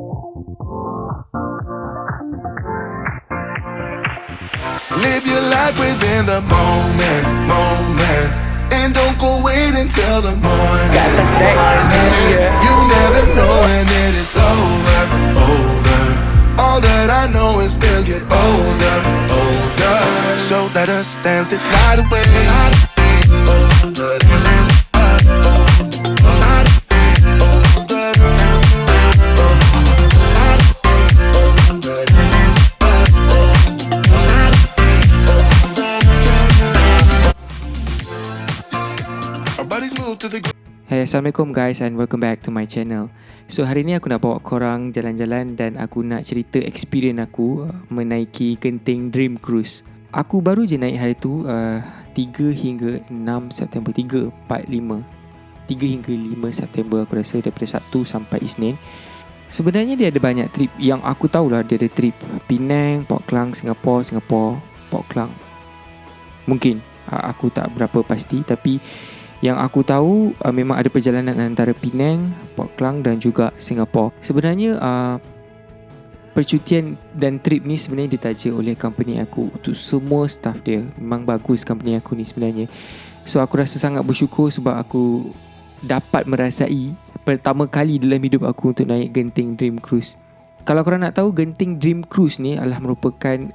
Live your life within the moment, and don't go wait until the morning. You never know when it is over. All that I know is we'll get older. So let us dance this night away. Hey, Assalamualaikum guys and welcome back to my channel. So hari ni aku nak bawa korang jalan-jalan dan aku nak cerita experience aku menaiki Genting Dream Cruise. Aku baru je naik hari tu 3 hingga 6 September 3, 4, 5 3 hingga 5 September aku rasa, daripada Sabtu sampai Isnin. Sebenarnya dia ada banyak trip. Yang aku tahulah dia ada trip Penang, Port Klang, Singapore, Port Klang. Mungkin aku tak berapa pasti, tapi yang aku tahu memang ada perjalanan antara Penang, Port Klang dan juga Singapore. Sebenarnya percutian dan trip ni sebenarnya ditaja oleh company aku untuk semua staff dia. Memang bagus company aku ni sebenarnya. So aku rasa sangat bersyukur sebab aku dapat merasai pertama kali dalam hidup aku untuk naik Genting Dream Cruise. Kalau korang nak tahu, Genting Dream Cruise ni adalah merupakan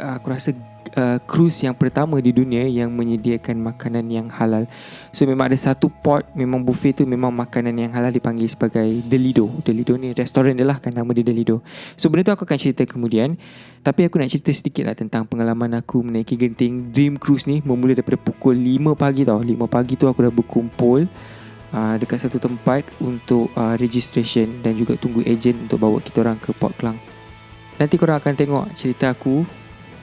aku rasa cruise yang pertama di dunia yang menyediakan makanan yang halal. So memang ada satu port, memang buffet tu memang makanan yang halal, dipanggil sebagai The Lido. The Lido ni restoran dia lah kan, nama dia The Lido. So benda tu aku akan cerita kemudian. Tapi aku nak cerita sedikit lah tentang pengalaman aku menaiki Genting Dream Cruise ni. Bermula daripada pukul 5 pagi tau. 5 pagi tu aku dah berkumpul dekat satu tempat untuk registration dan juga tunggu ejen untuk bawa kita orang ke Port Klang. Nanti korang akan tengok cerita aku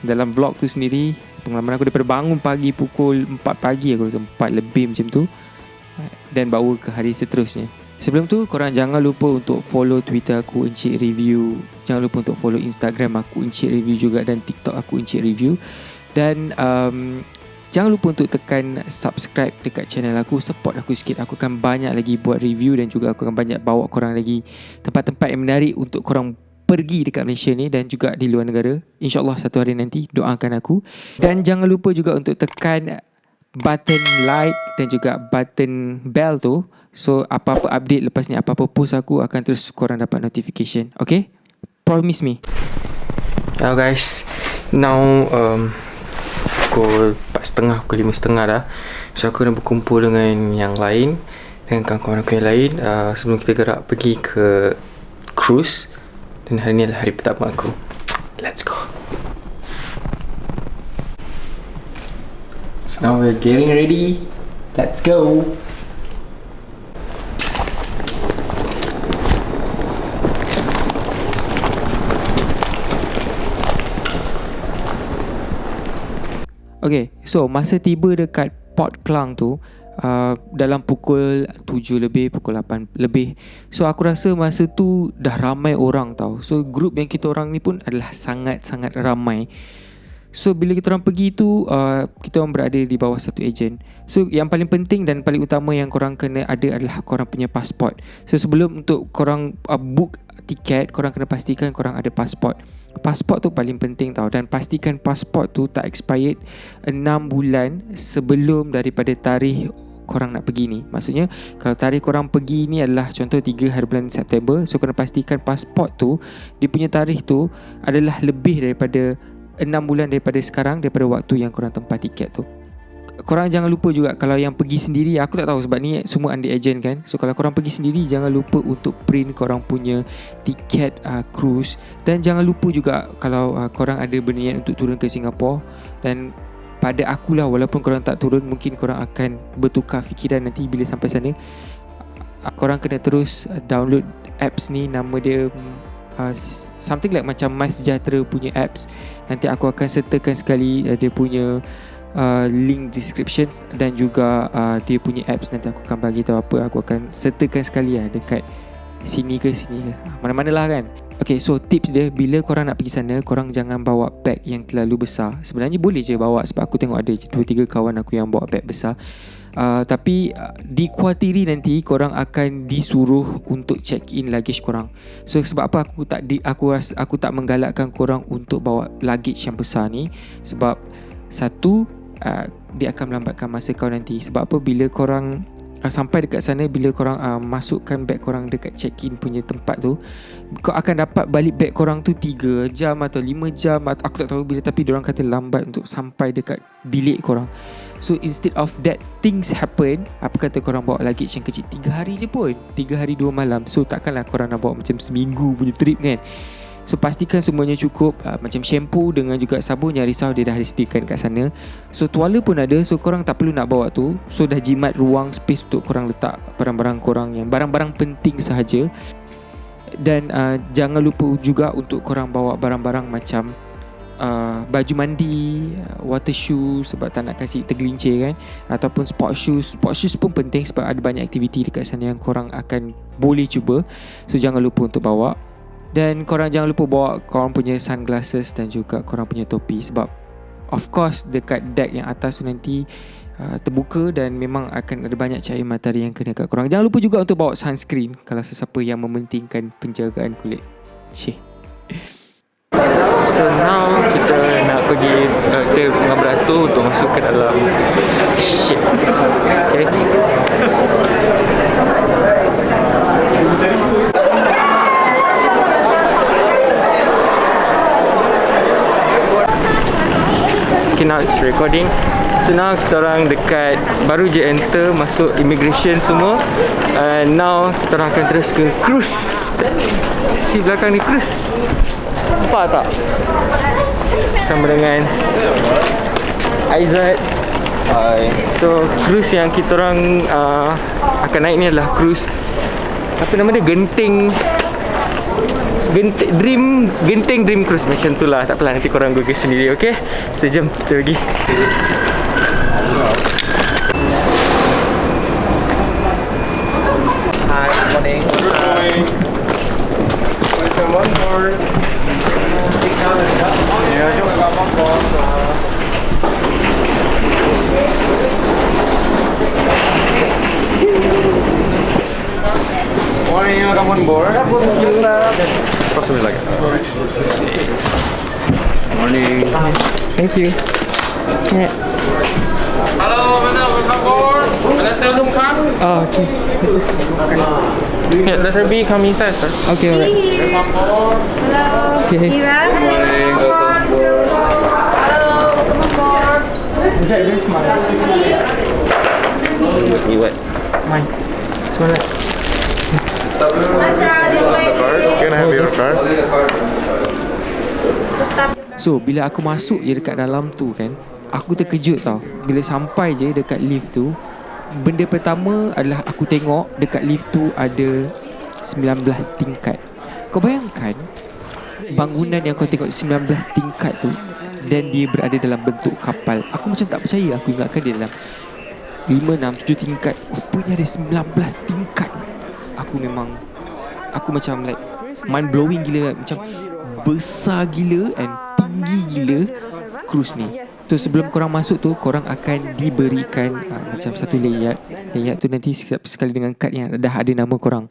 dalam vlog tu sendiri. Pengalaman aku daripada bangun pagi pukul 4 pagi, aku rasa 4 lebih macam tu, dan bawa ke hari seterusnya. Sebelum tu korang jangan lupa untuk follow Twitter aku Encik Review. Jangan lupa untuk follow Instagram aku Encik Review juga, dan TikTok aku Encik Review. Dan jangan lupa untuk tekan subscribe dekat channel aku. Support aku sikit. Aku akan banyak lagi buat review dan juga aku akan banyak bawa korang lagi tempat-tempat yang menarik untuk korang pergi dekat Malaysia ni dan juga di luar negara. InsyaAllah satu hari nanti, doakan aku. Dan jangan lupa juga untuk tekan button like dan juga button bell tu. So apa-apa update lepas ni, apa-apa post aku, akan terus korang dapat notification. Okay? Promise me. Hello guys. Now pukul 4.30, pukul 5.30 dah. So aku nak berkumpul dengan yang lain, dengan kawan-kawan aku yang lain, sebelum kita gerak pergi ke cruise. Dan hari ni adalah hari pertama aku. Let's go. So now we're getting ready. Let's go. Okay, so masa tiba dekat Port Klang tu dalam pukul 7 lebih, pukul 8 lebih. So aku rasa masa tu dah ramai orang tau. So grup yang kita orang ni pun adalah sangat-sangat ramai. So bila kita orang pergi tu kita orang berada di bawah satu ejen. So yang paling penting dan paling utama yang korang kena ada adalah korang punya pasport. So sebelum untuk korang book tiket, korang kena pastikan korang ada pasport. Pasport tu paling penting tau. Dan pastikan pasport tu tak expired 6 bulan sebelum daripada tarikh korang nak pergi ni. Maksudnya kalau tarikh korang pergi ni adalah contoh 3 hari bulan September, so korang pastikan pasport tu, dia punya tarikh tu adalah lebih daripada 6 bulan daripada sekarang, daripada waktu yang korang tempat tiket tu. Korang jangan lupa juga, kalau yang pergi sendiri, aku tak tahu sebab ni semua under agent kan. So kalau korang pergi sendiri, jangan lupa untuk print korang punya tiket cruise. Dan jangan lupa juga kalau korang ada berniat untuk turun ke Singapore. Dan pada akulah, walaupun korang tak turun, mungkin korang akan bertukar fikiran nanti bila sampai sana. Korang kena terus download apps ni. Nama dia something like macam MySejahtera punya apps. Nanti aku akan sertakan sekali dia punya link description dan juga dia punya apps. Nanti aku akan bagi tahu apa. Aku akan sertakan sekali dekat sini ke mana-mana lah kan. Okay, so tips dia, bila korang nak pergi sana, korang jangan bawa beg yang terlalu besar. Sebenarnya boleh je bawa, sebab aku tengok ada 2-3 kawan aku yang bawa beg besar. Tapi di kuartiri nanti korang akan disuruh untuk check in luggage korang. So sebab apa aku tak menggalakkan korang untuk bawa luggage yang besar ni, sebab satu, dia akan melambatkan masa kau nanti. Sebab apa, bila korang sampai dekat sana, bila korang masukkan beg korang dekat check-in punya tempat tu, kau akan dapat balik beg korang tu 3 jam atau 5 jam atau aku tak tahu bila, tapi diorang kata lambat untuk sampai dekat bilik korang. So instead of that things happen, apa kata korang bawa luggage yang kecil 3 hari je pun, 3 hari 2 malam. So takkanlah korang nak bawa macam seminggu punya trip kan. So pastikan semuanya cukup, macam shampoo dengan juga sabun, yang risau dia dah disediakan kat sana. So tuala pun ada, so korang tak perlu nak bawa tu. So dah jimat ruang space untuk korang letak barang-barang korang yang barang-barang penting sahaja. Dan jangan lupa juga untuk korang bawa barang-barang macam baju mandi, water shoes, sebab tak nak kasi tergelincir kan, ataupun sport shoes. Sport shoes pun penting sebab ada banyak aktiviti dekat sana yang korang akan boleh cuba. So jangan lupa untuk bawa. Dan korang jangan lupa bawa korang punya sunglasses dan juga korang punya topi, sebab of course dekat deck yang atas tu nanti terbuka dan memang akan ada banyak cahaya matahari yang kena kat korang. Jangan lupa juga untuk bawa sunscreen kalau sesiapa yang mementingkan penjagaan kulit. So now kita nak pergi ke dengan beratur untuk masuk ke dalam ship. Okay. Okay, now it's recording. So now kita orang dekat, baru je enter masuk immigration semua. Now kita orang akan terus ke cruise. Si belakang ni cruise. Nampak tak? Bersama dengan Aizat. Hai. So cruise yang kita orang akan naik ni adalah cruise, apa nama dia, Genting Dream Cruise, macam tu lah. Tak apalah, nanti korang google sendiri. Okay, sejam kita pergi. Hi, good morning. Hi. Welcome on board. Ya, jom welcome on board. Morning, welcome on board. Possibly like morning. Thank you. Yeah. Hello, madam, welcome aboard. Ada serum kan? Oh, okay. Yeah, letter B, come inside, sir. Okay, alright. Welcome aboard. Hello. Okay. Ira. Morning. Hello. Welcome aboard. Is that very smart? You what? Mine. Smart. Can I have your card? So bila aku masuk je dekat dalam tu kan, aku terkejut tau. Bila sampai je dekat lift tu, benda pertama adalah aku tengok dekat lift tu ada 19 tingkat. Kau bayangkan bangunan yang kau tengok 19 tingkat tu, dan dia berada dalam bentuk kapal. Aku macam tak percaya. Aku ingatkan dia dalam 5, 6, 7 tingkat. Rupanya ada 19 tingkat. Aku macam like mind blowing gila, macam besar gila and tinggi gila cruise ni. So sebelum korang masuk tu, korang akan diberikan macam satu layat. Layat tu nanti sekali dengan kad yang dah ada nama korang.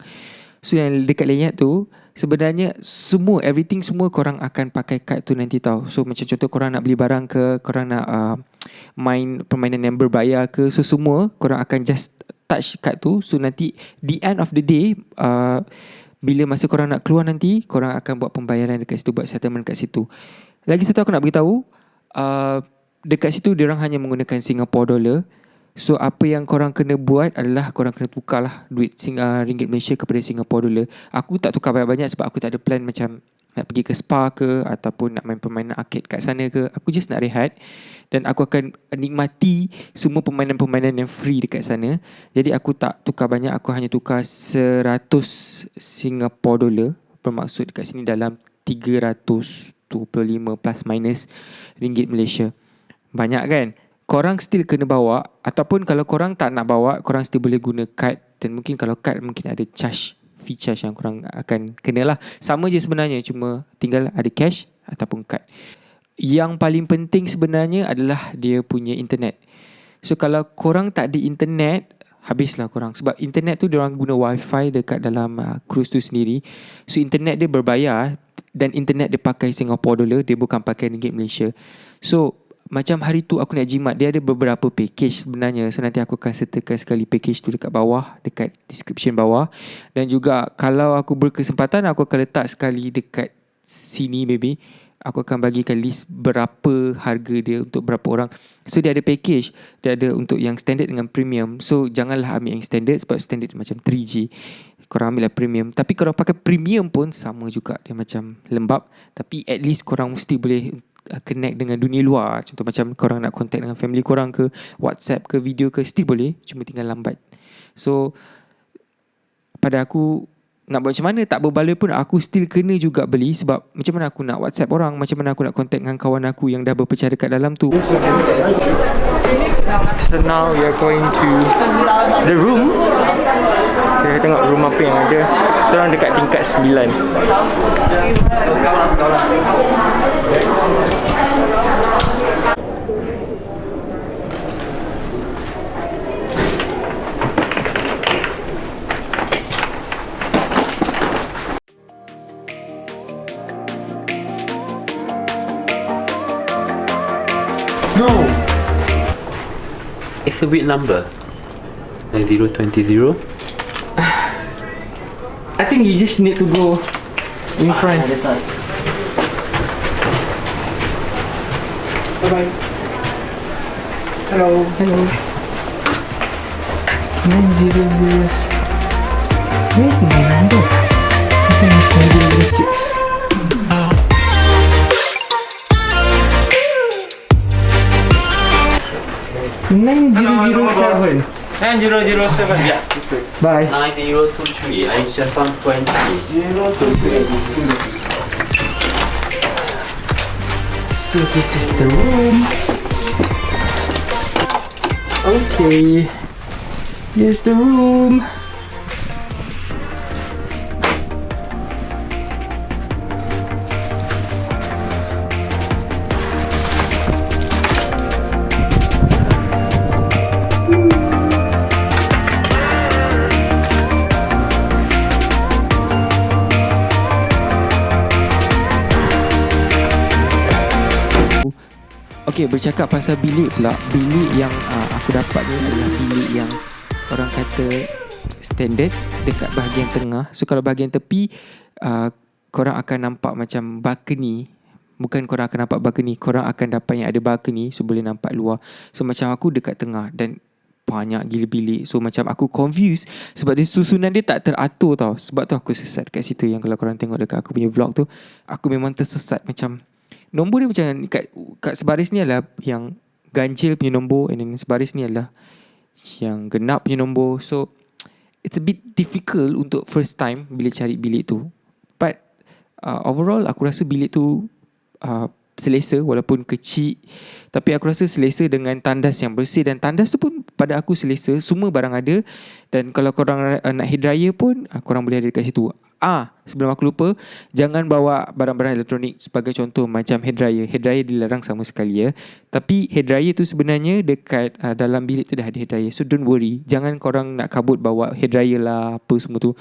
So yang dekat layat tu sebenarnya everything semua korang akan pakai kad tu nanti tau. So macam contoh korang nak beli barang ke, korang nak main permainan yang berbayar ke, so semua korang akan just touch kad tu. So nanti the end of the day, bila masa korang nak keluar nanti, korang akan buat pembayaran dekat situ, buat settlement kat situ. Lagi satu aku nak beritahu, dekat situ diorang hanya menggunakan Singapore dollar. So apa yang korang kena buat adalah korang kena tukar lah duit ringgit Malaysia kepada Singapore dollar. Aku tak tukar banyak-banyak sebab aku tak ada plan macam nak pergi ke spa ke ataupun nak main permainan arcade kat sana ke. Aku just nak rehat dan aku akan nikmati semua permainan-permainan yang free dekat sana. Jadi aku tak tukar banyak, aku hanya tukar 100 Singapore dollar, bermaksud dekat sini dalam 325 plus minus ringgit Malaysia. Banyak kan? Korang still kena bawa, ataupun kalau korang tak nak bawa, korang still boleh guna kad. Dan mungkin kalau kad mungkin ada charge fee charge yang korang akan kena lah. Sama je sebenarnya, cuma tinggal ada cash ataupun kad. Yang paling penting sebenarnya adalah dia punya internet. So kalau korang tak ada internet, habislah korang. Sebab internet tu diorang guna wifi dekat dalam cruise tu sendiri. So internet dia berbayar, dan internet dia pakai Singapore dollar, dia bukan pakai ringgit Malaysia. So macam hari tu aku nak jimat, dia ada beberapa package sebenarnya. So nanti aku akan sertakan sekali package tu dekat bawah, dekat description bawah. Dan juga kalau aku berkesempatan, aku akan letak sekali dekat sini maybe. Aku akan bagikan list berapa harga dia untuk berapa orang. So dia ada package, dia ada untuk yang standard dengan premium. So janganlah ambil yang standard, sebab standard macam 3G. Korang ambil lah premium. Tapi korang pakai premium pun sama juga, dia macam lembab. Tapi at least korang mesti boleh connect dengan dunia luar. Contoh macam korang nak contact dengan family korang ke, WhatsApp ke, video ke, still boleh, cuma tinggal lambat. So pada aku, nak buat macam mana, tak berbaloi pun aku still kena juga beli. Sebab macam mana aku nak WhatsApp orang, macam mana aku nak contact dengan kawan aku yang dah berpecah dekat dalam tu. So now we are going to the room. Kita tengok room apa yang ada. Kita orang dekat tingkat 9. No! It's a weird number. 9020. I think you just need to go in front. Bye-bye. Hello. Hello. 900. Where's my number? This one is 906. 9007. 9007, yeah. Bye. 9023. I just found 20. So this is the room. Okay. Here's the room. Okay, bercakap pasal bilik pula. Bilik yang aku dapat ni adalah bilik yang orang kata standard dekat bahagian tengah. So kalau bahagian tepi, korang akan nampak macam balcony. Bukan korang akan nampak balcony, korang akan dapat yang ada balcony, so boleh nampak luar. So macam aku dekat tengah dan banyak gila bilik. So macam aku confused sebab dia susunan dia tak teratur tau. Sebab tu aku sesat kat situ. Yang kalau korang tengok dekat aku punya vlog tu, aku memang tersesat. Macam nombor dia macam kat sebaris ni adalah yang ganjil punya nombor, and then sebaris ni adalah yang genap punya nombor. So it's a bit difficult untuk first time bila cari bilik tu. But overall aku rasa bilik tu selesa, walaupun kecil, tapi aku rasa selesa dengan tandas yang bersih. Dan tandas tu pun pada aku selesa, semua barang ada. Dan kalau korang nak hair dryer pun, korang boleh ada dekat situ. Sebelum aku lupa, jangan bawa barang-barang elektronik. Sebagai contoh macam hair dryer. Hair dryer dilarang sama sekali ya. Tapi hair dryer tu sebenarnya dekat dalam bilik tu dah ada hair dryer. So don't worry, jangan korang nak kabut bawa hair dryer lah, apa semua tu.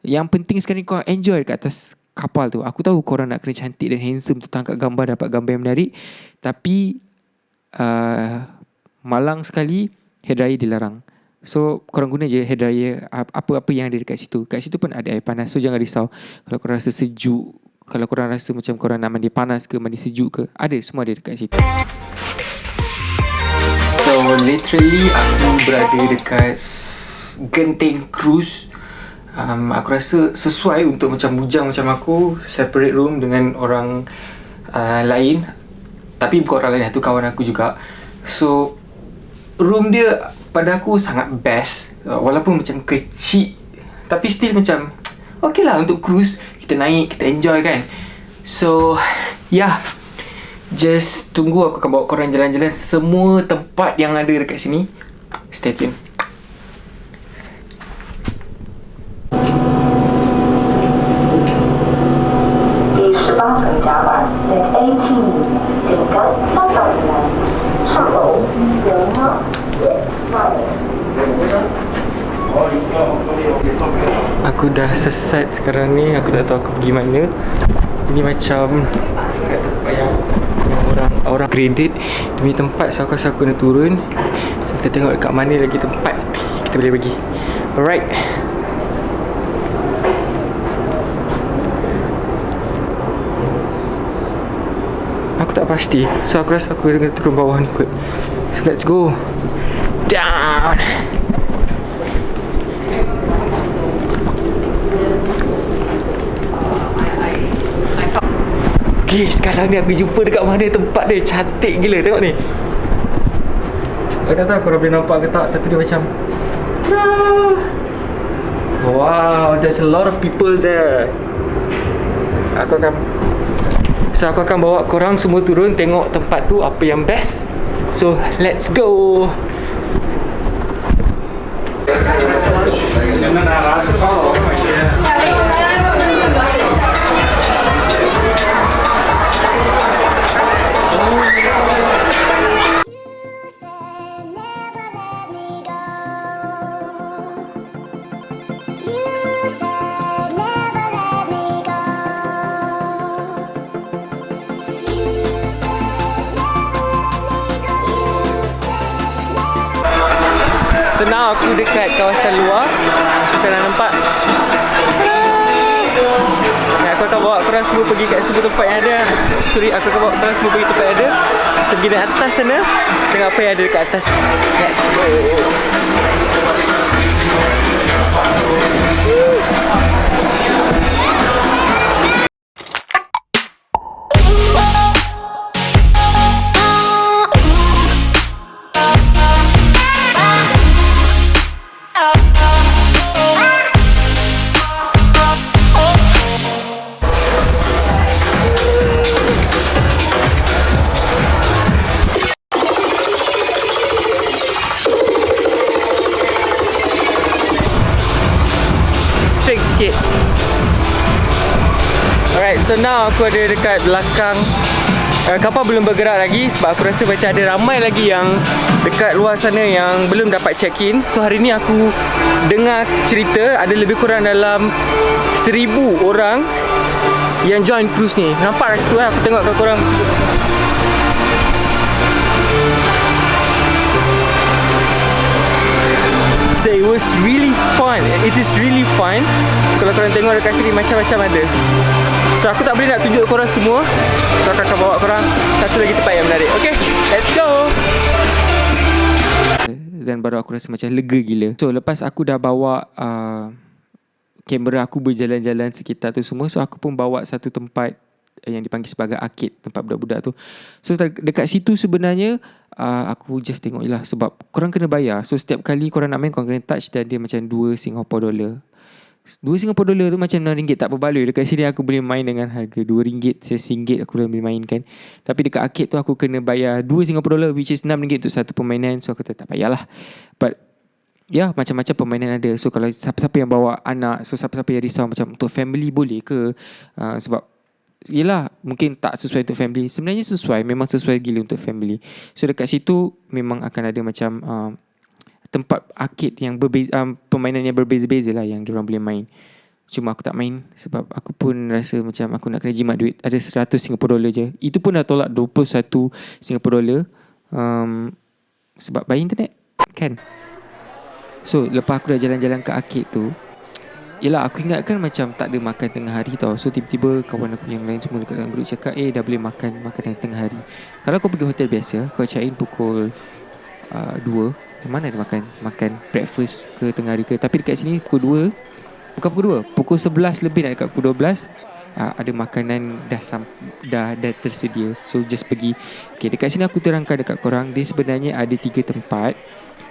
Yang penting sekarang kau enjoy kat atas kapal tu. Aku tahu korang nak kena cantik dan handsome tu, tangkap gambar, dapat gambar yang menarik. Tapi malang sekali, hair dryer dilarang. So korang guna je hair dryer apa-apa yang ada dekat situ. Kat situ pun ada air panas. So jangan risau kalau korang rasa sejuk, kalau korang rasa macam korang nak mandi panas ke, mandi sejuk ke, ada, semua ada dekat situ. So literally aku berada dekat Genting Cruise. Aku rasa sesuai untuk macam bujang macam aku, separate room dengan orang lain. Tapi bukan orang lain, tu kawan aku juga. So room dia pada aku sangat best. Walaupun macam kecil, tapi still macam okay lah untuk cruise. Kita naik, kita enjoy kan. So yeah, just tunggu aku akan bawa korang jalan-jalan semua tempat yang ada dekat sini. Stay tune. dah sesat sekarang ni. Aku tak tahu aku pergi mana. Ini macam kat tempat yang orang graded demi tempat. So aku rasa aku kena turun. So kita tengok dekat mana lagi tempat kita boleh pergi. Alright. Aku tak pasti. So aku rasa aku kena turun bawah ni kot. So let's go down. Okay, sekarang ni aku jumpa dekat mana tempat dia. Cantik gila, tengok ni. Aku tak tahu korang boleh nampak ke tak, tapi dia macam wow, there's a lot of people there. Aku akan bawa korang semua turun tengok tempat tu apa yang best. So let's go. So now aku dekat kawasan luar. So korang nampak. Nah, aku akan bawa korang semua pergi kat semua tempat yang ada. Sorry, aku akan bawa korang semua pergi tempat yang ada. So pergi naik atas sana. Tengok apa yang ada dekat atas. Let's go. Sikit. Alright, so now aku ada dekat belakang. Kapal belum bergerak lagi sebab aku rasa macam ada ramai lagi yang dekat luar sana yang belum dapat check in. So hari ni aku dengar cerita ada lebih kurang dalam 1,000 orang yang join cruise ni. Nampak kat situ aku tengok kat korang. So it was really fun. It is really fun. Kalau korang tengok dekat sini macam-macam ada. So aku tak boleh nak tunjuk korang semua. So aku akan bawa korang satu lagi tempat yang menarik. Okay, let's go. Dan baru aku rasa macam lega gila. So lepas aku dah bawa kamera aku berjalan-jalan sekitar tu semua. So aku pun bawa satu tempat yang dipanggil sebagai arcade, tempat budak-budak tu. So dekat situ sebenarnya aku just tengok je lah. Sebab korang kena bayar. So setiap kali korang nak main, korang kena touch. Dan dia macam $2 Singapore. $2 tu macam RM6 tak berbaloi. Dekat sini aku boleh main dengan harga RM2, RM1 aku boleh mainkan. Tapi dekat arcade tu aku kena bayar $2 Singapore, which is RM6 untuk satu permainan. So aku tak payahlah. But ya, macam-macam permainan ada. So kalau siapa-siapa yang bawa anak, so siapa-siapa yang risau macam untuk family boleh ke? Sebab yelah, mungkin tak sesuai untuk family. Sebenarnya sesuai, memang sesuai gila untuk family. So dekat situ memang akan ada macam tempat arcade yang berbeza, permainan yang berbeza-beza lah yang diorang boleh main. Cuma aku tak main sebab aku pun rasa macam aku nak kena jimat duit. Ada $100 Singapore je. Itu pun dah tolak $21 Singapore. Sebab bayar internet kan. So lepas aku dah jalan-jalan ke arcade tu, yelah, aku ingatkan macam tak ada makan tengah hari tau. So tiba-tiba kawan aku yang lain semua dekat dalam grup cakap, dah boleh makan makanan tengah hari. Kalau kau pergi hotel biasa, kau check in pukul 2, mana ada makan breakfast ke tengah hari ke. Tapi dekat sini pukul 2, bukan pukul 2, pukul 11 lebih nak dekat pukul 12, ada makanan dah tersedia. So just pergi. Okay, dekat sini aku terangkan dekat korang, dia sebenarnya ada 3 tempat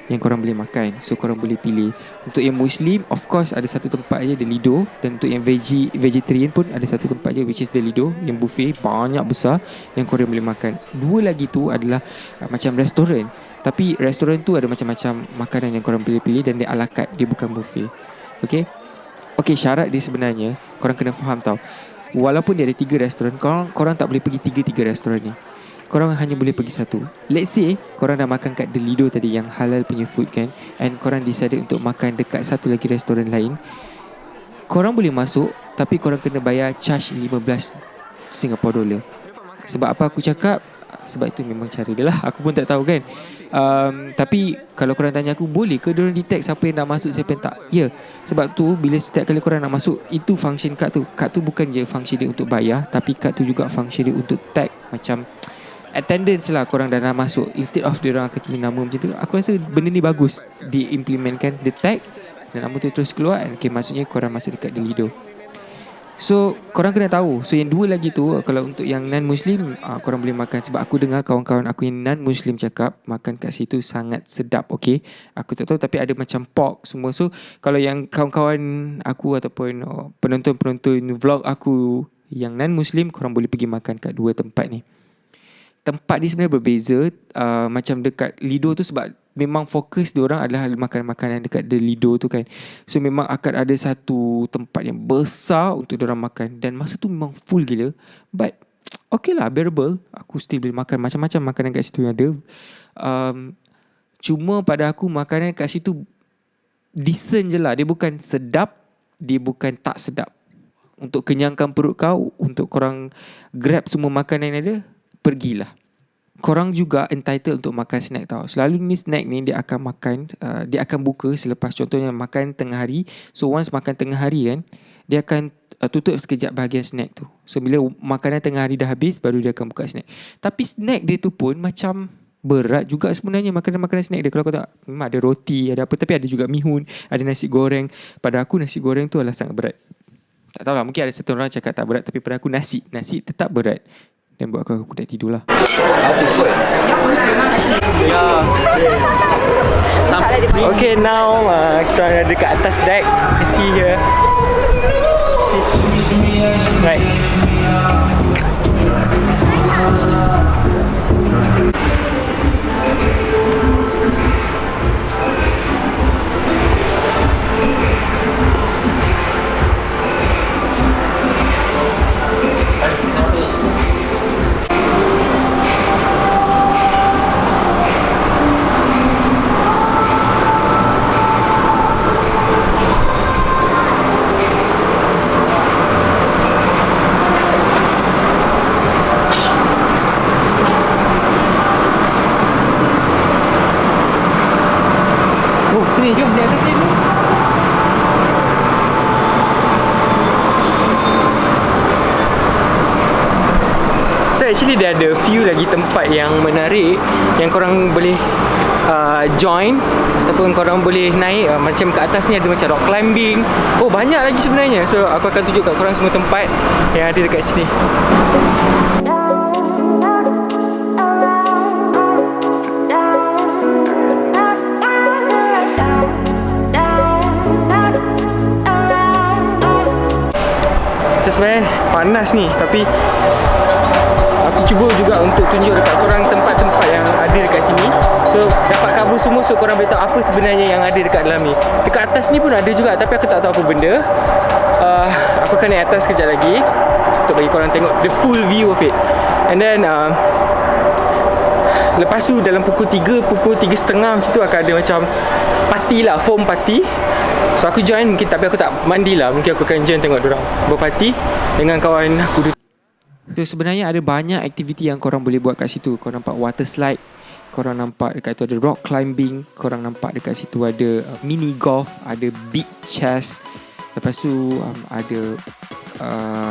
yang korang boleh makan. So korang boleh pilih. Untuk yang Muslim, of course ada satu tempat je, The Lido. Dan untuk yang vegetarian pun ada satu tempat je, which is The Lido, yang buffet banyak besar yang korang boleh makan. 2 lagi tu adalah macam restoran. Tapi restoran tu ada macam-macam makanan yang korang boleh pilih dan dia ala carte, dia bukan buffet. Okay, syarat dia sebenarnya korang kena faham tau. Walaupun dia ada 3 restoran, korang tak boleh pergi 3 restoran ni. Korang hanya boleh pergi satu. Let's say korang dah makan kat The Lido tadi yang halal punya food kan, and korang decided untuk makan dekat satu lagi restoran lain. korang boleh masuk, tapi korang kena bayar charge 15 Singapore dollar. Sebab apa aku cakap? Sebab itu memang cara dia lah. Aku pun tak tahu kan. Tapi kalau korang tanya aku, boleh ke diorang detect siapa yang nak masuk, siapa yang tak? Ya. Sebab tu bila setiap kali korang nak masuk, itu function kad tu. Kad tu bukan je function dia untuk bayar, tapi kad tu juga function dia untuk tag. Macam attendance lah, korang dah nak masuk. Instead of diorang akan tulis nama macam tu. Aku rasa benda ni bagus diimplementkan. Dia tag dan nama tu terus keluar. Okay, maksudnya korang masuk dekat The Lido. So korang kena tahu. So yang dua lagi tu, kalau untuk yang non-Muslim, korang boleh makan. Sebab aku dengar kawan-kawan aku yang non-Muslim cakap makan kat situ sangat sedap. Okay, aku tak tahu, tapi ada macam pork semua. So kalau yang kawan-kawan aku ataupun penonton-penonton vlog aku yang non-Muslim, korang boleh pergi makan kat dua tempat ni. Tempat ni sebenarnya berbeza. Macam dekat Lido tu, sebab memang fokus diorang adalah makanan-makanan dekat The Lido tu kan. So memang akan ada satu tempat yang besar untuk diorang makan. Dan masa tu memang full gila. But okay lah, bearable. Aku still boleh makan macam-macam makanan kat situ yang ada. Cuma pada aku makanan kat situ decent je lah. Dia bukan sedap, dia bukan tak sedap. Untuk kenyangkan perut kau, untuk korang grab semua makanan yang ada, pergilah. Korang juga entitled untuk makan snack tau. Selalu ni snack ni dia akan makan, dia akan buka selepas contohnya makan tengah hari. So once makan tengah hari kan, dia akan tutup sekejap bahagian snack tu. So bila makanan tengah hari dah habis, baru dia akan buka snack. Tapi snack dia tu pun macam berat juga sebenarnya, makanan-makanan snack dia. Kalau kau tak, memang ada roti, ada apa, tapi ada juga mihun, ada nasi goreng. Pada aku nasi goreng tu adalah sangat berat. Tak tahu lah, mungkin ada satu orang cakap tak berat, tapi pada aku nasi tetap berat. Dan buat aku dah tidur lah. Okay, now kita ada dekat atas deck. See here. Right. Sini, jom di atas ni dulu. So actually dia ada few lagi tempat yang menarik yang korang boleh join ataupun korang boleh naik. Macam kat atas ni ada macam rock climbing. Oh, banyak lagi sebenarnya. So aku akan tunjuk kat korang semua tempat yang ada dekat sini. Sebenarnya panas ni, tapi aku cuba juga untuk tunjuk dekat korang tempat-tempat yang ada dekat sini. So dapat cover semua, so korang boleh tahu apa sebenarnya yang ada dekat dalam ni. Dekat atas ni pun ada juga, tapi aku tak tahu apa benda. Aku akan naik atas sekejap lagi untuk bagi korang tengok the full view of it. And then lepas tu dalam pukul 3, pukul 3.30 macam tu akan ada macam party lah, foam party. So aku join mungkin, tapi aku tak mandi lah. Mungkin aku akan join tengok diorang berparti dengan kawan aku. So sebenarnya ada banyak aktiviti yang korang boleh buat kat situ. Korang nampak water slide, korang nampak dekat tu ada rock climbing, korang nampak dekat situ ada mini golf, ada big chess. Lepas tu ada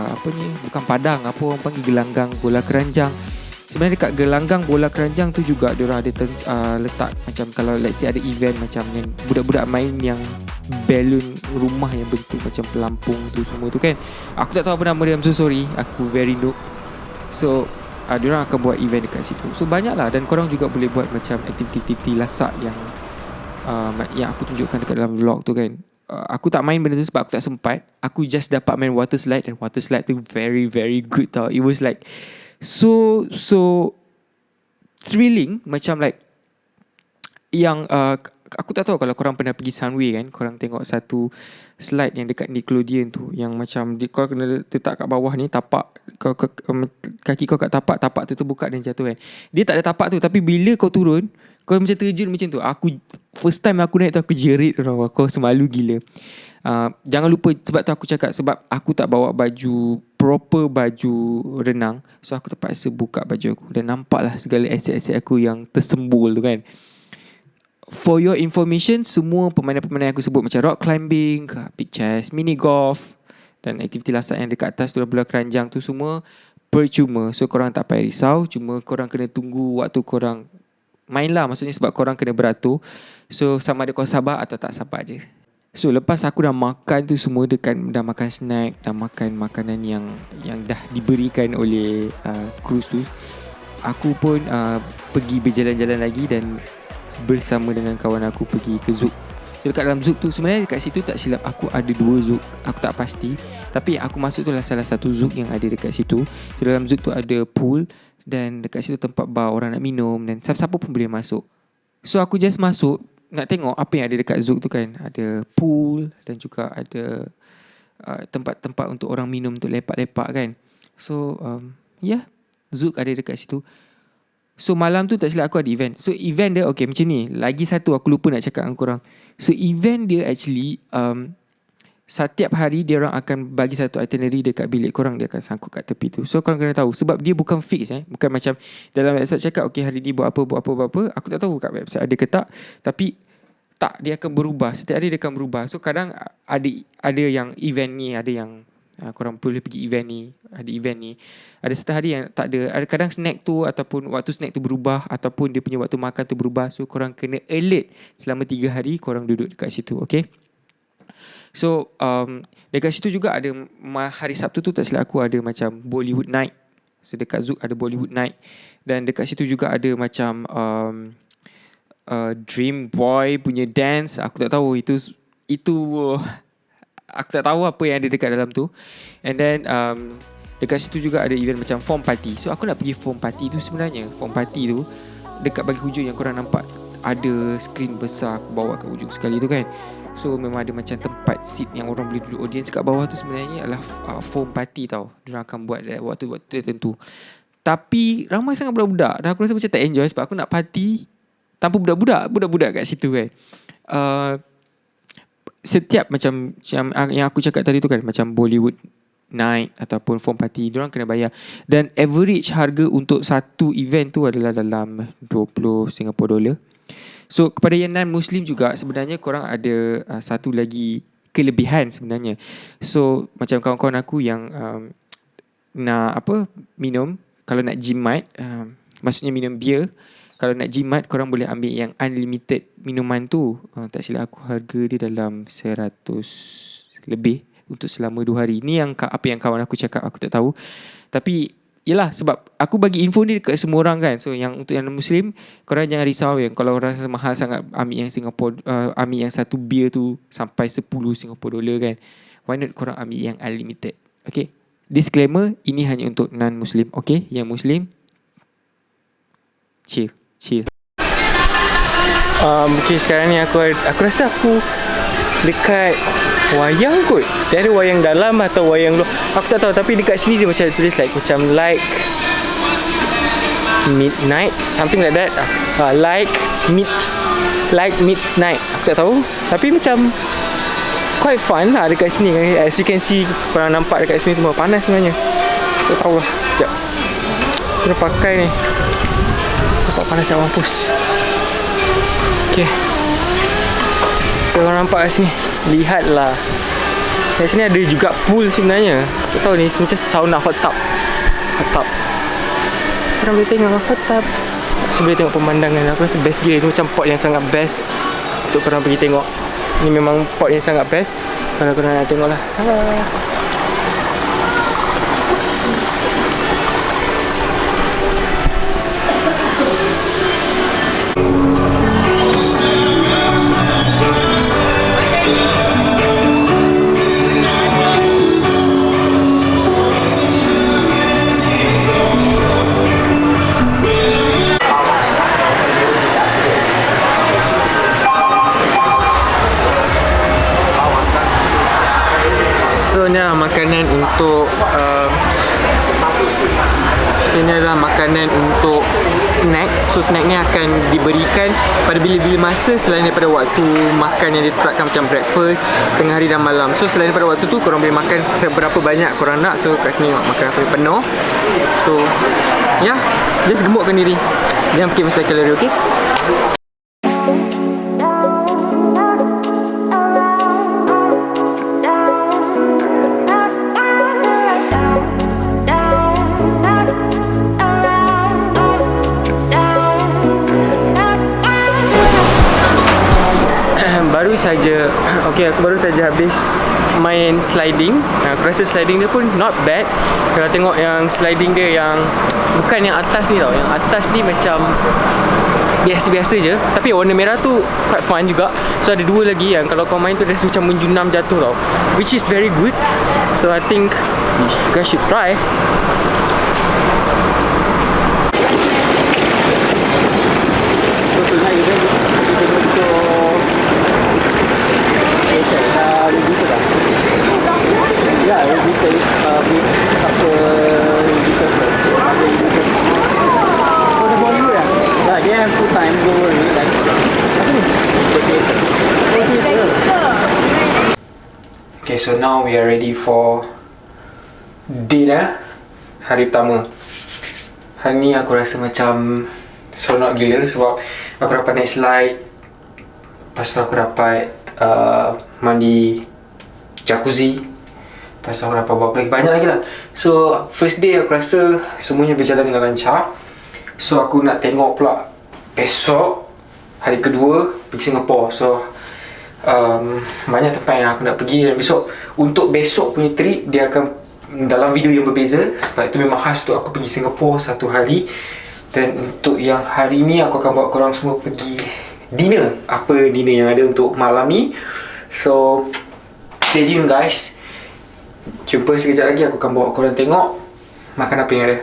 apa ni, bukan padang, apa orang panggil, gelanggang bola keranjang. Sebenarnya dekat gelanggang bola keranjang tu juga diorang ada letak macam kalau let's say ada event macam yang budak-budak main yang balloon rumah yang bentuk macam pelampung tu semua tu kan. Aku tak tahu apa nama dia, I'm so sorry, aku very noob. So diorang akan buat event dekat situ. So banyak lah. Dan korang juga boleh buat macam aktiviti-aktiviti lasak yang aku tunjukkan dekat dalam vlog tu kan. Aku tak main benda tu sebab aku tak sempat. Aku just dapat main water slide, dan water slide tu very very good tau. It was like so thrilling. Macam like yang aku tak tahu kalau korang pernah pergi Sunway kan, korang tengok satu slide yang dekat Nickelodeon tu, yang macam kau kena letak kat bawah ni, tapak kaki kau kat tapak tu terbuka dan jatuh kan. Dia tak ada tapak tu, tapi bila kau turun, kau macam terjun macam tu. Aku first time aku naik tu, aku jerit orang, aku semalu gila. Jangan lupa, sebab tu aku cakap, sebab aku tak bawa baju proper, baju renang, so aku terpaksa buka baju aku dan nampaklah segala aset-aset aku yang tersembul tu kan. For your information, semua permainan-permainan yang aku sebut macam rock climbing, big chess, mini golf dan aktiviti lasak yang dekat atas tu, bola keranjang tu, semua percuma. So korang tak payah risau, cuma korang kena tunggu waktu korang main lah. Maksudnya sebab korang kena beratur. So sama ada korang sabar atau tak sabar je. So lepas aku dah makan tu semua, dah makan snack, dah makan makanan yang dah diberikan oleh cruise tu, aku pun pergi berjalan-jalan lagi dan bersama dengan kawan aku pergi ke Zouk. So dekat dalam Zouk tu, sebenarnya dekat situ tak silap aku ada 2 Zouk, aku tak pasti, tapi aku masuk tu lah salah satu Zouk yang ada dekat situ. So dalam Zouk tu ada pool dan dekat situ tempat bar orang nak minum dan siapa-siapa pun boleh masuk. So aku just masuk nak tengok apa yang ada dekat Zouk tu kan. Ada pool dan juga ada tempat-tempat untuk orang minum, untuk lepak-lepak kan. So Zouk ada dekat situ. So malam tu tak silap aku ada event. So event dia okay macam ni. Lagi satu aku lupa nak cakap dengan korang. So event dia actually setiap hari dia orang akan bagi satu itinerary dekat bilik korang. Dia akan sangkut kat tepi tu. So korang kena tahu, sebab dia bukan fix bukan macam dalam website cakap okay hari ni buat apa. Aku tak tahu kat website ada ke tak. Tapi tak, dia akan berubah. Setiap hari dia akan berubah. So kadang ada yang event ni, ada yang korang boleh pergi event ni, ada event ni. Ada setiap hari yang tak ada. Ada kadang snack tu ataupun waktu snack tu berubah, ataupun dia punya waktu makan tu berubah. So korang kena alert selama 3 hari korang duduk dekat situ. Okay. So dekat situ juga ada hari Sabtu tu tak silap aku ada macam Bollywood night. So dekat Zouk ada Bollywood night. Dan dekat situ juga ada macam Dream Boy punya dance. Aku tak tahu itu aku tak tahu apa yang ada dekat dalam tu. And then dekat situ juga ada event macam foam party. So aku nak pergi foam party tu sebenarnya. Foam party tu dekat bagi hujung yang korang nampak ada skrin besar aku bawa kat hujung sekali tu kan. So memang ada macam tempat seat yang orang boleh duduk audience kat bawah tu, sebenarnya adalah foam party tau. Diorang akan buat waktu tertentu. Tapi ramai sangat budak-budak dan aku rasa macam tak enjoy sebab aku nak party tanpa budak-budak kat situ kan. Setiap macam yang aku cakap tadi tu kan, macam Bollywood night ataupun foam party, diorang kena bayar. Dan average harga untuk satu event tu adalah dalam 20 Singapore dollar. So kepada yang non-Muslim juga sebenarnya korang ada satu lagi kelebihan sebenarnya. So macam kawan-kawan aku yang nak minum, kalau nak jimat, maksudnya minum beer, kalau nak jimat korang boleh ambil yang unlimited minuman tu. Tak silap aku harga dia dalam 100 lebih untuk selama 2 hari. Ni yang apa yang kawan aku cakap, aku tak tahu. Tapi yelah, sebab aku bagi info ni dekat semua orang kan. So yang untuk yang Muslim, korang jangan risau yang kalau orang rasa mahal sangat ambil yang Singapore, ambil yang satu beer tu sampai 10 Singapore dollar kan. Why not korang ambil yang unlimited? Okay, disclaimer, ini hanya untuk non-Muslim. Okay, yang Muslim chill. Okay, sekarang ni aku rasa aku dekat wayang kot. Dia ada wayang dalam atau wayang luar, aku tak tahu. Tapi dekat sini dia macam tulis macam midnight, something like that. Like midnight, aku tak tahu. Tapi macam quite fun lah dekat sini. As you can see, korang nampak dekat sini semua panas sebenarnya. Tak tahu lah. Sekejap, aku dah pakai ni, nampak panas nak mampus. Okay, so korang nampak kat sini, lihatlah. Kat sini ada juga pool sebenarnya. Tak tahu ni macam sauna hot tub. Korang boleh tengok hot tub. So boleh tengok pemandangan. Aku rasa best gila. Ini macam pot yang sangat best untuk korang pergi tengok. Ini memang pot yang sangat best kalau korang nak tengok lah. Makanan untuk so ini adalah makanan untuk snack. So snack ni akan diberikan pada bila-bila masa selain daripada waktu makan yang ditetapkan macam breakfast, tengah hari dan malam. So selain daripada waktu tu korang boleh makan seberapa banyak korang nak. So kat sini makan apa yang penuh. So ya, just gemukkan diri. Jangan fikir pasal kalori, okey? Baru saja aku baru saja habis main sliding. Aku rasa sliding dia pun not bad. Kalau tengok yang sliding dia yang bukan yang atas ni tau. Yang atas ni macam biasa-biasa je, tapi warna merah tu quite fun juga. So ada dua lagi yang kalau kau main tu rasa macam menjunam jatuh tau, which is very good. So I think you guys should try. So tonight kita ya, kita apa dia yang full time go like okay, so now we are ready for dinner. Hari pertama. Hari ni aku rasa macam seronok gila sebab aku dapat naik slide. Lepas tu aku dapat mandi jacuzzi. Lepas tu aku dapat buat lagi banyak lagi lah. So first day aku rasa semuanya berjalan dengan lancar. So aku nak tengok pula besok hari kedua pergi Singapore. So banyak tempat yang aku nak pergi. Dan besok, untuk besok punya trip, dia akan dalam video yang berbeza. Sebab itu memang khas untuk aku pergi Singapore satu hari. Dan untuk yang hari ni aku akan bawa korang semua pergi dinner. Apa dinner yang ada untuk malam ni. So stay tune guys. Jumpa sekejap lagi. Aku akan bawa korang tengok makan apa yang ada.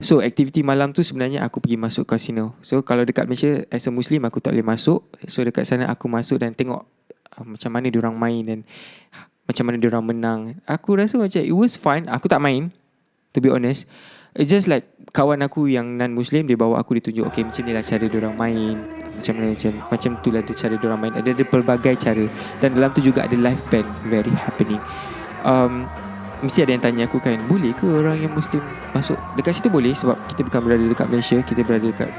So aktiviti malam tu sebenarnya aku pergi masuk kasino. So kalau dekat Malaysia as a Muslim aku tak boleh masuk. So dekat sana aku masuk dan tengok macam mana diorang main dan macam mana diorang menang. Aku rasa macam it was fun. Aku tak main, to be honest. It's just like kawan aku yang non-Muslim, dia bawa aku, ditunjuk okay macam ni lah cara diorang main, macam mana macam tu lah cara diorang main. Ada pelbagai cara. Dan dalam tu juga ada live band very happening. Mesti ada yang tanya aku kan, boleh ke orang yang Muslim masuk dekat situ? Boleh, sebab kita bukan berada dekat Malaysia, kita berada dekat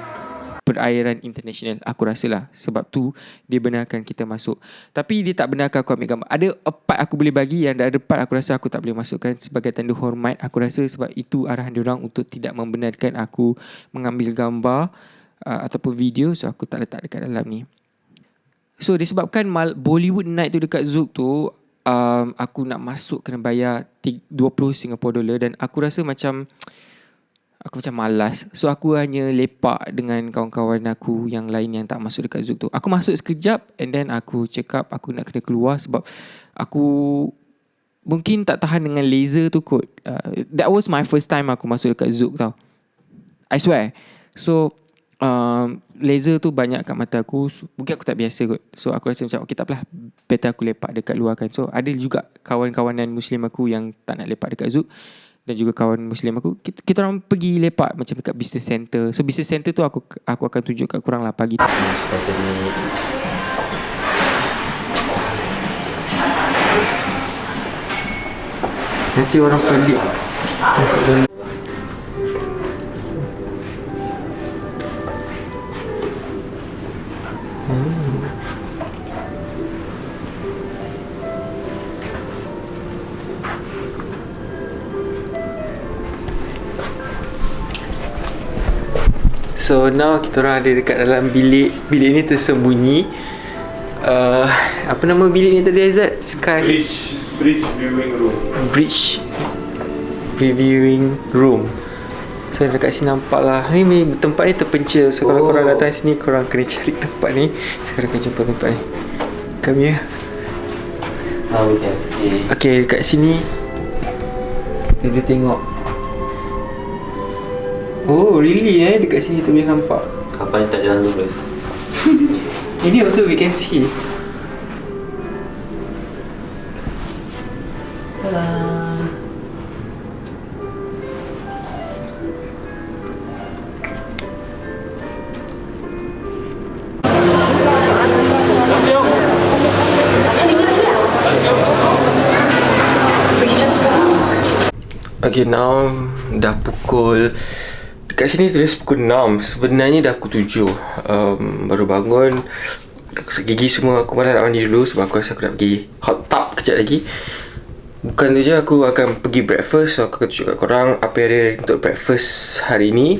perairan international. Aku rasa lah sebab tu dia benarkan kita masuk. Tapi dia tak benarkan aku ambil gambar. Ada part aku boleh bagi, yang ada part aku rasa aku tak boleh masukkan sebagai tanda hormat. Aku rasa sebab itu arahan diorang untuk tidak membenarkan aku mengambil gambar ataupun video. So aku tak letak dekat dalam ni. So disebabkan Bollywood night tu dekat Zouk tu, aku nak masuk kena bayar 20 Singapore dollar. Dan aku rasa macam aku macam malas. So aku hanya lepak dengan kawan-kawan aku yang lain yang tak masuk dekat Zouk tu. Aku masuk sekejap and then aku cakap aku nak kena keluar sebab aku mungkin tak tahan dengan laser tu kot. That was my first time aku masuk dekat Zouk tau, I swear. So laser tu banyak kat mata aku. Mungkin aku tak biasa kot. So aku rasa macam okay, tak apalah, better aku lepak dekat luar kan. So ada juga kawan-kawan non Muslim aku yang tak nak lepak dekat Zouk. dan juga kawan Muslim aku, kita orang pergi lepak macam dekat business center. So business center tu aku akan tunjuk kat korang lah pagi. Sepatutnya ni Nanti orang pelik. So now kita orang ada dekat dalam bilik. Bilik ni tersembunyi. Apa nama bilik ni tadi, Aizat? Bridge viewing room. Bridge Reviewing Room. So dekat sini nampak lah. Ni tempat ni terpencil. So kalau korang datang sini, korang kena cari tempat ni. Sekarang akan jumpa tempat ni. Come here. now we can see. Okay, dekat sini kita boleh tengok. Oh really dekat sini tu boleh nampak. Kapal ni tak jalan lurus. Ini also we can see. Okay, now dah pukul, dekat sini tulis pukul 6. Sebenarnya dah pukul 7. Baru bangun, gigi semua. Aku malah nak mandi dulu sebab aku rasa aku nak pergi hot tub kejap lagi. Bukan tu je, aku akan pergi breakfast. So aku akan tunjuk kat korang apa yang ada untuk breakfast hari ni.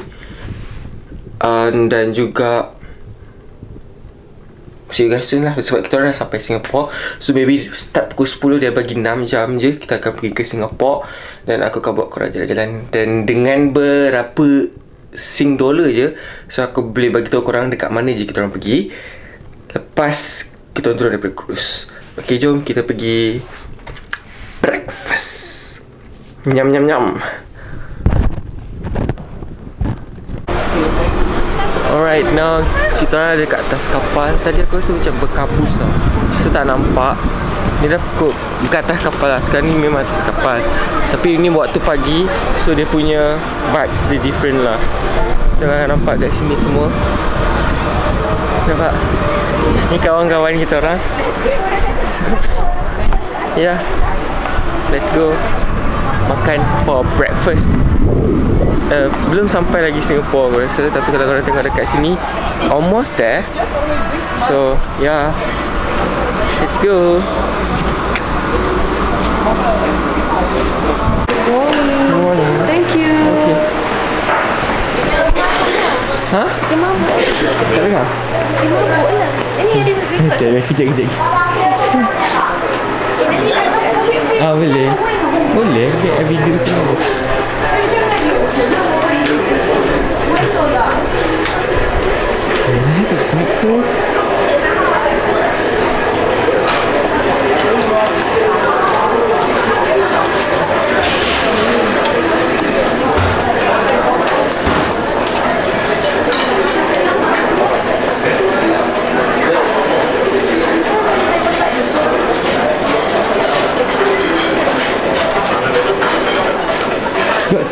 Dan juga see you guys soon lah. Sebab kita orang dah sampai Singapore. So maybe start pukul 10, dia bagi 6 jam je kita akan pergi ke Singapore. Dan aku akan bawa korang jalan-jalan. Dan dengan berapa Sing dollar je, so aku boleh bagi tahu korang dekat mana je kita orang pergi lepas kita orang turun daripada cruise. Okay, jom kita pergi breakfast. Nyam nyam nyam. Alright, now kita orang ada dekat atas kapal. Tadi aku rasa macam berkabus tau, so tak nampak. Ni dah pukul, bukan atas kapal lah. Sekarang ni memang atas kapal, tapi ini waktu pagi, so dia punya vibes dia different lah. So korang nampak kat sini semua. Nampak? Ni kawan-kawan kita orang. Yeah, let's go makan for breakfast. Belum sampai lagi Singapore aku rasa, tapi kalau korang tengok dekat sini, almost there. So yeah, let's go. Thank you. Okay. Ha? Dia mabuk. Tak dengar? Dia mabuk lah. Ini ada record. Kejap. Boleh. Boleh, ambil video semua. Breakfast.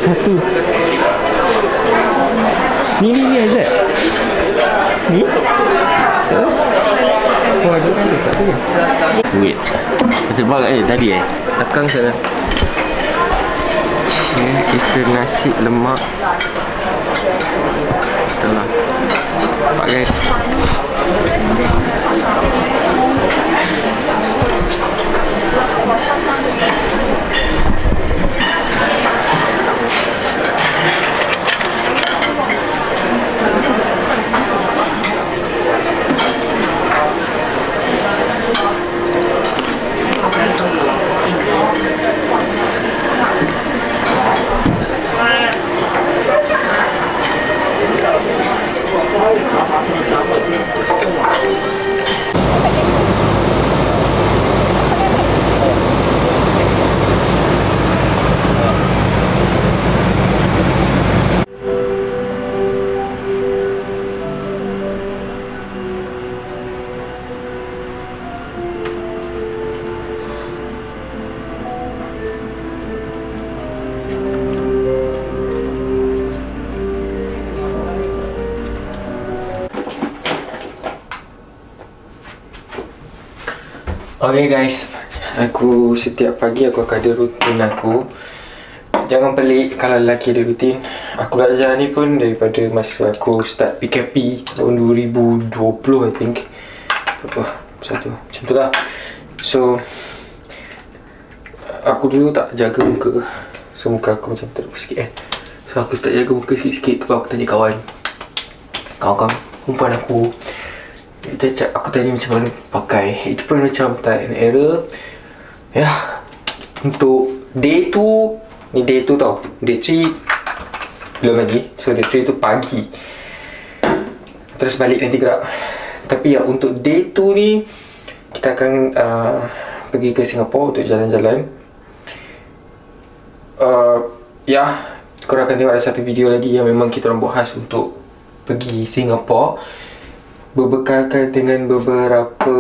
Satu. Ni Azad. Ni? Oh, ada kan tak tu. Wait. Kita buat tadi Belakang sana. Okay, Easter nasi lemak. Itulah. Nampak guys. Okay guys, aku setiap pagi aku akan ada rutin aku. Jangan pelik kalau lelaki ada rutin. Aku belajar ni pun daripada masa aku start PKP tahun 2020 I think. Macam tu lah. So aku dulu tak jaga muka. So muka aku macam teruk sikit So aku start jaga muka sikit-sikit tu aku tanya kawan perempuan aku. Aku tanya macam mana pakai. Itu pun macam trial and error. Ya. Untuk day 2 ni day 2 tau. Day 3 belum lagi. So day 3 tu pagi. Terus balik nanti gerak. Tapi ya untuk day 2 ni kita akan pergi ke Singapura untuk jalan-jalan. Ya, korang akan tengok ada satu video lagi yang memang kita orang buat khas untuk pergi Singapura, berbekalkan dengan beberapa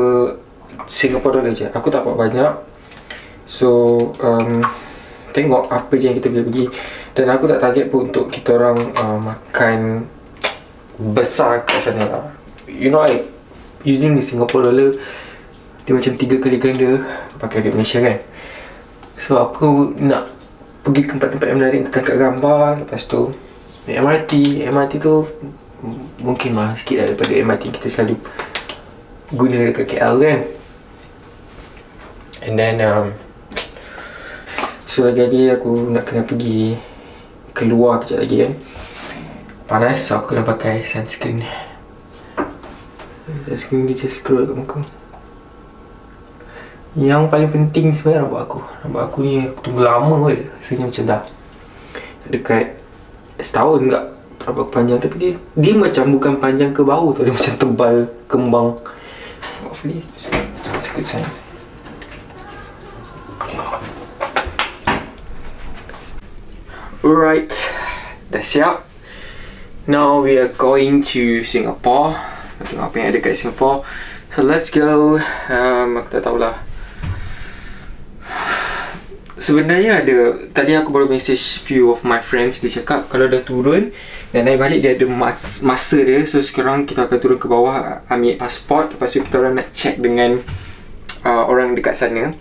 Singapore dollar je. Aku tak buat banyak. So tengok apa je yang kita boleh pergi. Dan aku tak target pun untuk kita orang makan besar kat sana lah. You know like using the Singapore dollar, dia macam 3 kali ganda pakai duit Malaysia kan. So aku nak pergi ke tempat-tempat yang menarik untuk tangkap gambar. Lepas tu MRT tu mungkin mahal sikit lah daripada MRT kita selalu guna dekat KL kan. And then so lagi-lagi aku nak kena pergi keluar kejap lagi kan. Panas, so aku nak pakai sunscreen. Sunscreen dia just scroll kat muka. Yang paling penting sebenarnya rambut aku ni aku tunggu lama kot. Rasanya macam dah dekat setahun enggak rambut aku panjang. Tapi dia macam bukan panjang ke bau tu. Dia macam tebal kembang. Hopefully it's a good sign. Okay. Alright, dah siap. Now we are going to Singapore. Tengok apa yang ada kat Singapore. So let's go. Aku tak tahulah. Sebenarnya ada. Tadi aku baru message few of my friends. Dia cakap kalau dah turun dan naik balik dia ada masa dia. So sekarang kita akan turun ke bawah, ambil pasport. Lepas tu kita orang nak check dengan orang dekat sana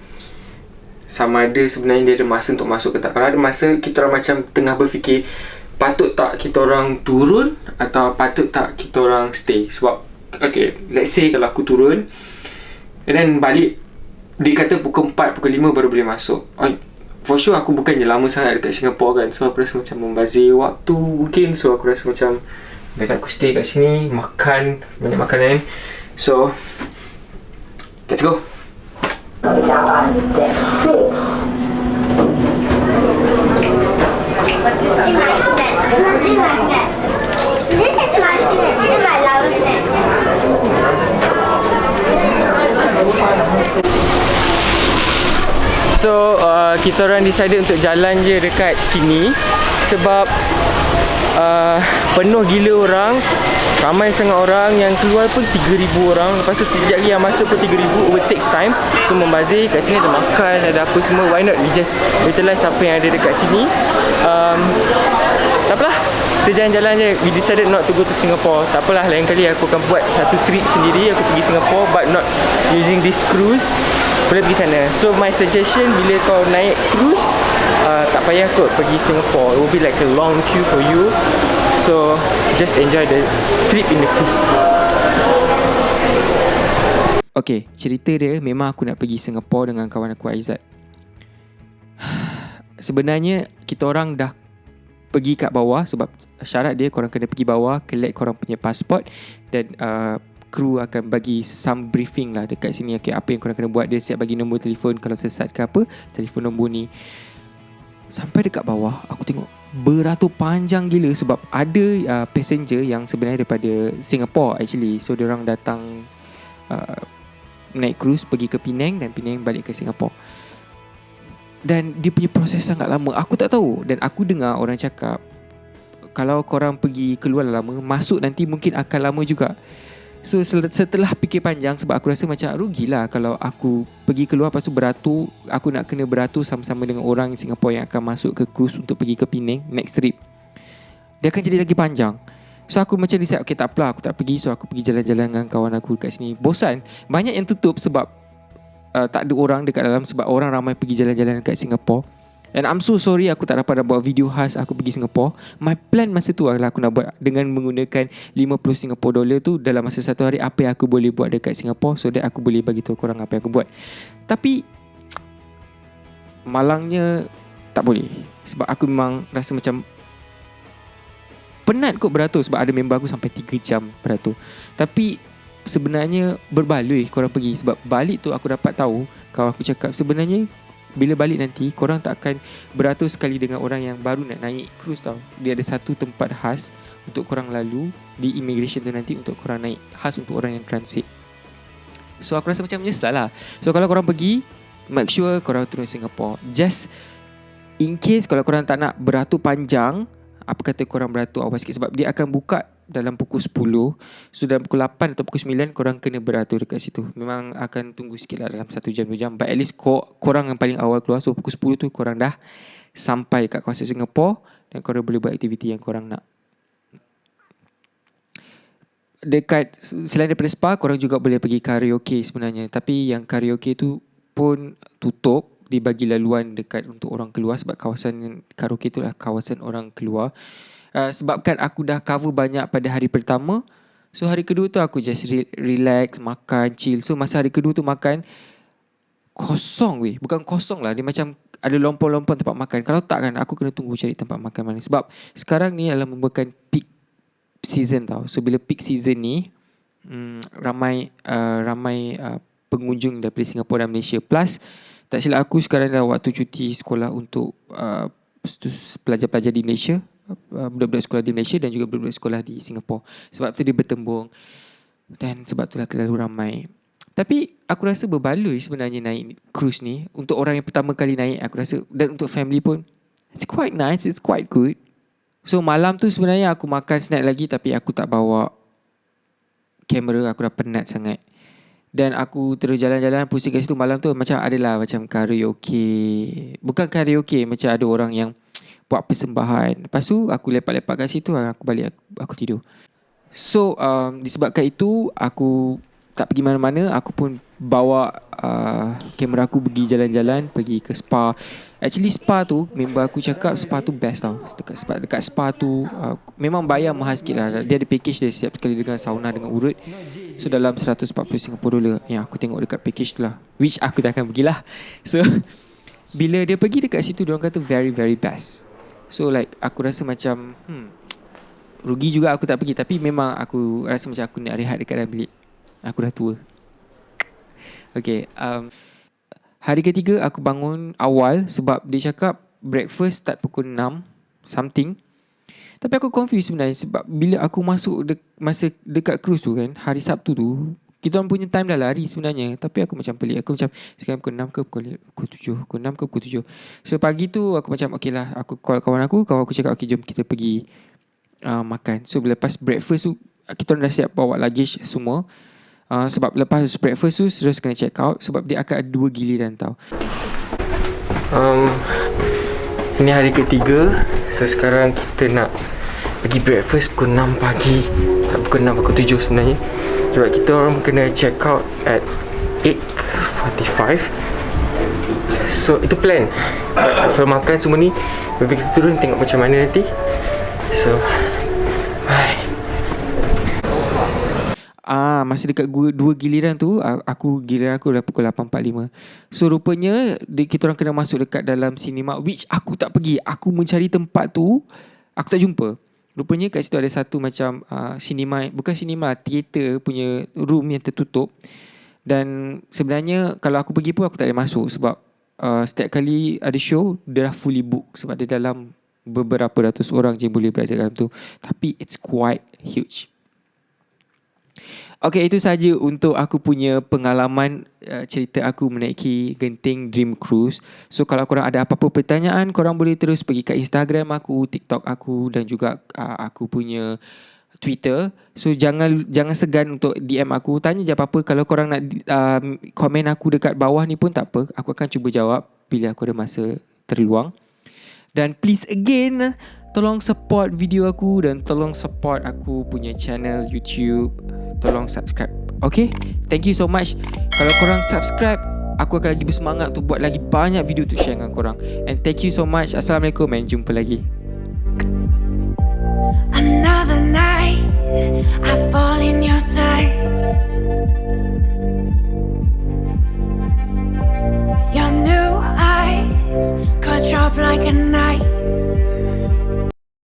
sama ada sebenarnya dia ada masa untuk masuk ke tak. Kalau ada masa, kita orang macam tengah berfikir patut tak kita orang turun atau patut tak kita orang stay. Sebab okay, let's say kalau aku turun and then balik, dia kata pukul 4, pukul 5 baru boleh masuk. For sure aku bukannya lama sangat dekat Singapore kan. So aku rasa macam membazir waktu mungkin. So aku rasa macam biar aku stay kat sini, makan banyak makanan. So let's go. So kita orang decided untuk jalan je dekat sini sebab penuh gila orang. Ramai sangat orang, yang keluar pun 3,000 orang. Lepas tu sekejap lagi yang masuk pun 3,000. It takes time. So membazir kat sini, ada makan, ada apa semua. Why not we just utilize apa yang ada dekat sini. Tak apalah, kita jalan-jalan je. We decided not to go to Singapore. Tak apalah, lain kali aku akan buat satu trip sendiri. Aku pergi Singapore but not using this cruise. Boleh pergi sana. So my suggestion, bila kau naik cruise, tak payah kot pergi Singapore. It will be like a long queue for you. So just enjoy the trip in the cruise. Okay, cerita dia memang aku nak pergi Singapore dengan kawan aku Aizat. Sebenarnya kita orang dah pergi kat bawah sebab syarat dia korang kena pergi bawah, collect korang punya pasport dan kru akan bagi some briefing lah dekat sini. Okay, apa yang korang kena buat. Dia siap bagi nombor telefon kalau sesat ke apa, telefon nombor ni. Sampai dekat bawah aku tengok beratur panjang gila sebab ada passenger yang sebenarnya daripada Singapore actually. So diorang datang naik cruise pergi ke Penang dan Penang balik ke Singapore. Dan dia punya proses sangat lama. Aku tak tahu. Dan aku dengar orang cakap kalau korang pergi keluar lama, masuk nanti mungkin akan lama juga. So setelah fikir panjang, sebab aku rasa macam rugilah kalau aku pergi keluar lepas tu beratur, aku nak kena beratur sama-sama dengan orang Singapore yang akan masuk ke cruise untuk pergi ke Penang next trip. Dia akan jadi lagi panjang. So aku macam decide, okay tak apalah, aku tak pergi. So aku pergi jalan-jalan dengan kawan aku kat sini. Bosan. Banyak yang tutup sebab tak ada orang dekat dalam sebab orang ramai pergi jalan-jalan dekat Singapore. And I'm so sorry aku tak dapat buat video khas aku pergi Singapore. My plan masa tu adalah aku nak buat dengan menggunakan 50 Singapore dollar tu dalam masa satu hari, apa yang aku boleh buat dekat Singapore, so that aku boleh bagi tahu korang apa yang aku buat. Tapi malangnya tak boleh, sebab aku memang rasa macam penat kot beratur, sebab ada member aku sampai 3 jam beratur. Tapi sebenarnya berbaloi korang pergi, sebab balik tu aku dapat tahu, kawan aku cakap sebenarnya bila balik nanti korang tak akan beratur sekali dengan orang yang baru nak naik cruise tau. Dia ada satu tempat khas untuk korang lalu di immigration tu nanti, untuk korang naik, khas untuk orang yang transit. So aku rasa macam menyesal lah. So kalau korang pergi, make sure korang turun Singapore. Just in case kalau korang tak nak beratur panjang, apa kata korang beratur awal sikit, sebab dia akan buka dalam pukul 10. So dalam pukul 8 atau pukul 9 korang kena beratur dekat situ. Memang akan tunggu sikit lah, dalam 1 jam 2 jam. But at least korang yang paling awal keluar. So pukul 10 tu korang dah sampai kat kawasan Singapore, dan korang boleh buat aktiviti yang korang nak. Dekat selain daripada spa, korang juga boleh pergi karaoke sebenarnya. Tapi yang karaoke tu pun tutup, dibagi laluan dekat untuk orang keluar, sebab kawasan karaoke tu lah kawasan orang keluar. Sebabkan aku dah cover banyak pada hari pertama, so hari kedua tu aku just relax, makan, chill. So masa hari kedua tu makan kosong weh. Bukan kosong lah, dia macam ada lompon-lompon tempat makan. Kalau tak kan aku kena tunggu cari tempat makan mana. Sebab sekarang ni adalah merupakan peak season tau. So bila peak season ni ramai pengunjung daripada Singapura dan Malaysia. Plus tak silap aku sekarang dah waktu cuti sekolah untuk pelajar-pelajar di Malaysia, budak-budak sekolah di Malaysia dan juga budak-budak sekolah di Singapura. Sebab tu dia bertembung, dan sebab tu lah terlalu ramai. Tapi aku rasa berbaloi sebenarnya naik cruise ni. Untuk orang yang pertama kali naik, aku rasa, dan untuk family pun, it's quite nice, it's quite good. So malam tu sebenarnya aku makan snack lagi, tapi aku tak bawa kamera, aku dah penat sangat. Dan aku terus jalan-jalan pusing kat situ malam tu. Macam adalah macam karaoke. Bukan karaoke, macam ada orang yang buat persembahan. Lepas tu aku lepak-lepak kat situ, aku balik, aku tidur. So disebabkan itu aku tak pergi mana-mana. Aku pun bawa kamera aku pergi jalan-jalan, pergi ke spa. Actually spa tu, member aku cakap spa tu best tau. Dekat spa tu memang bayar mahal sikit lah. Dia ada package dia setiap kali dengan sauna dengan urut. So dalam 140 Singapore dollar yang aku tengok dekat package tu lah, which aku tak akan pergilah. So bila dia pergi dekat situ, diorang kata very very best. So like aku rasa macam rugi juga aku tak pergi. Tapi memang aku rasa macam aku nak rehat dekat dalam bilik. Aku dah tua. Okay, hari ketiga aku bangun awal sebab dia cakap breakfast start pukul 6 something. Tapi aku confused sebenarnya, sebab bila aku masuk masa dekat cruise tu kan, hari Sabtu tu, kita orang punya time dah lari sebenarnya. Tapi aku macam pelik. Aku macam sekarang pukul 6 ke pukul 7, pukul 6 ke pukul 7. So pagi tu aku macam okay lah, aku call kawan aku cakap okay jom kita pergi makan. So lepas breakfast tu, kita orang dah siap bawa luggage semua. Sebab lepas breakfast tu terus kena check out, sebab dia akan ada 2 giliran tau. Ini hari ketiga. So sekarang kita nak pergi breakfast pukul 6 pagi. Tak, pukul 6, pukul 7 sebenarnya. Sebab kita orang kena check out at 8:45. So itu plan. Kalau makan semua ni, baru kita turun tengok macam mana nanti. So bye. Masa dekat 2 giliran tu, giliran aku dah pukul 8.45. So rupanya kita orang kena masuk dekat dalam cinema, which aku tak pergi. Aku mencari tempat tu, aku tak jumpa. Rupanya kat situ ada satu macam cinema, bukan cinema, theater punya room yang tertutup. Dan sebenarnya kalau aku pergi pun aku tak boleh masuk, sebab setiap kali ada show dia dah fully book. Sebab dia dalam beberapa ratus orang je boleh berada dalam tu. Tapi it's quite huge. Okay, itu saja untuk aku punya pengalaman cerita aku menaiki Genting Dream Cruise. So kalau korang ada apa-apa pertanyaan, korang boleh terus pergi kat Instagram aku, TikTok aku dan juga aku punya Twitter. So jangan segan untuk DM aku. Tanya je apa-apa. Kalau korang nak komen aku dekat bawah ni pun tak apa, aku akan cuba jawab bila aku ada masa terluang. Dan please again, tolong support video aku dan tolong support aku punya channel YouTube. Tolong subscribe. Okay? Thank you so much. Kalau korang subscribe, aku akan lagi bersemangat tu buat lagi banyak video tu share dengan korang. And thank you so much. Assalamualaikum and jumpa lagi. Another night, I fall in your sight. Your new eyes cut sharp like a